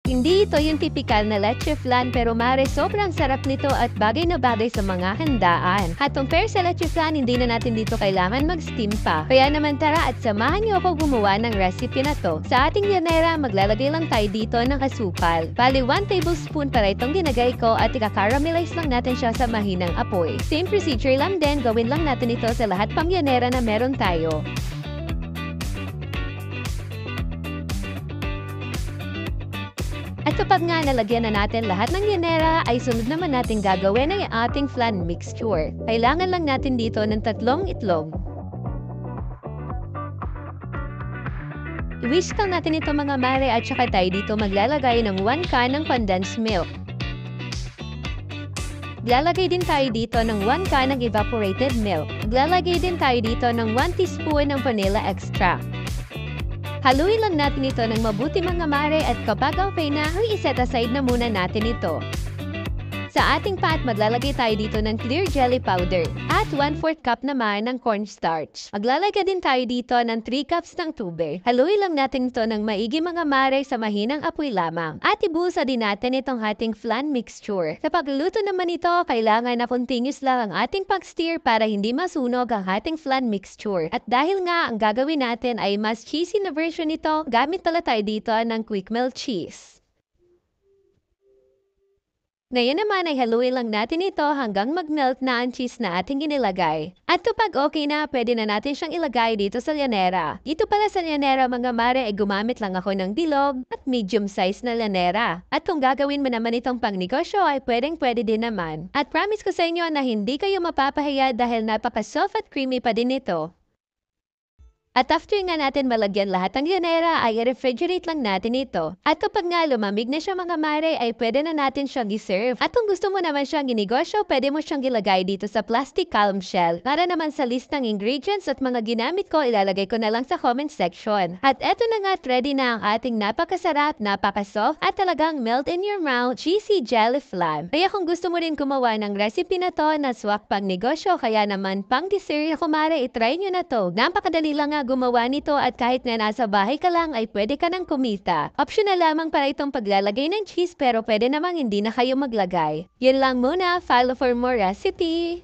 Hindi ito yung tipikal na leche flan pero mare sobrang sarap nito at bagay na bagay sa mga handaan. At compare sa leche flan, hindi na natin dito kailangan mag-steam pa. Kaya naman tara at samahan niyo ako gumawa ng recipe na to. Sa ating llanera, maglalagay lang tayo dito ng asukal. Bali 1 tablespoon para itong ginagay ko at ika-caramelize lang natin siya sa mahinang apoy. Same procedure lang din, gawin lang natin ito sa lahat pang llanera na meron tayo. At kapag nga nalagyan na natin lahat ng llanera, ay sunod naman natin gagawin ay ating flan mixture. Kailangan lang natin dito ng 3 itlog. I-whisk lang natin ito mga mare at saka tayo dito maglalagay ng 1 can ng condensed milk. Maglalagay din tayo dito ng 1 can ng evaporated milk. Maglalagay din tayo dito ng 1 teaspoon ng vanilla extract. Haluin lang natin ito ng mabuti mga mare at kapag okay na, ay iset aside na muna natin ito. Sa ating pot, maglalagay tayo dito ng clear jelly powder at 1/4 cup naman ng cornstarch. Maglalagay din tayo dito ng 3 cups ng tubig. Haluin lang natin ito ng maigi mga mare sa mahinang apoy lamang. At ibuhusa din natin itong ating flan mixture. Sa pagluluto naman ito, kailangan na continuous lang ang ating pag-stir para hindi masunog ang ating flan mixture. At dahil nga ang gagawin natin ay mas cheesy na version nito, gamit pala tayo dito ng quick melt cheese. Ngayon naman ay haluin lang natin ito hanggang mag-melt na ang cheese na ating inilagay. At kapag okay na, pwede na natin siyang ilagay dito sa llanera. Dito pala sa llanera mga mare ay gumamit lang ako ng bilog at medium size na llanera. At kung gagawin mo naman itong pangnegosyo ay pwede din naman. At promise ko sa inyo na hindi kayo mapapahiya dahil napaka-soft at creamy pa din ito. At after nga natin malagyan lahat ng llanera ay i-refrigerate lang natin ito. At kapag nga lumamig na siya mga mare ay pwede na natin siyang i-serve. At kung gusto mo naman siyang ginegosyo, pwede mo siyang ilagay dito sa plastic calm shell. Para naman sa list ng ingredients at mga ginamit ko, ilalagay ko na lang sa comment section. At eto na nga, ready na ang ating napakasarap, napaka-soft at talagang melt in your mouth cheesy jelly flan. Kaya kung gusto mo rin gumawa ng recipe na to na swak pang negosyo, kaya naman pang dessert, kumare, itry nyo na to. Napakadali lang nga gumawa nito at kahit na nasa bahay ka lang ay pwede ka nang kumita. Optional lamang para itong paglalagay ng cheese pero pwede namang hindi na kayo maglagay. Yun lang muna, follow for more recipe!